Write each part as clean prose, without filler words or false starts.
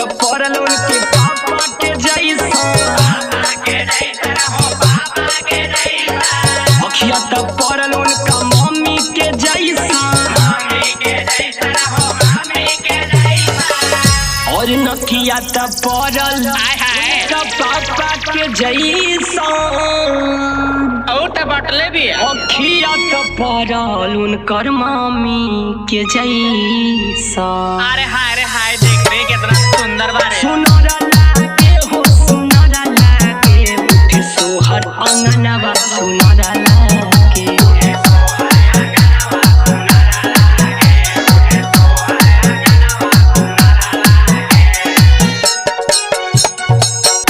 तो पड़ल उनके पापा के जैसा अखिया तो पड़ल उनका मम्मी के जैसा और नकिया तो पड़ल पापा के जैसा बटले भी अखिया तो पड़ल उनकर मम्मी के जैसा। अरे हाय देख रे कितना सुंदर बारे सुनर लागे हो सुनर लागे उठे सोहर अंगनवा सुनर लागे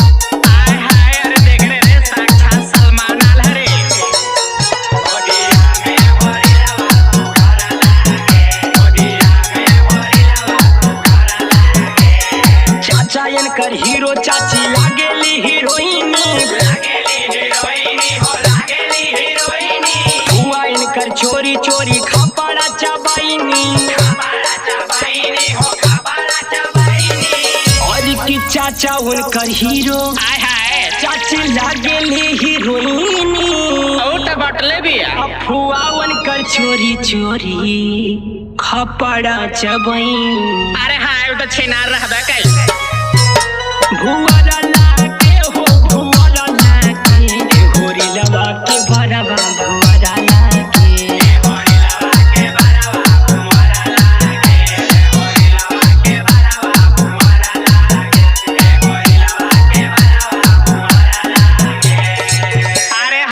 अरे देख रे साक्षात सलमान रे चाचा इनकर हीरो चाची लागेली हीरोइनी हुआ इनकर चोरी चोरी खपड़ा चबाइनी और की चाचा उनकर हीरो चाची लागेली हीरोइनी बटले भी हुआ उनकर चोरी चोरी खपड़ा चबाइनी अरे हाय तो छिनार रहबे कई भुआ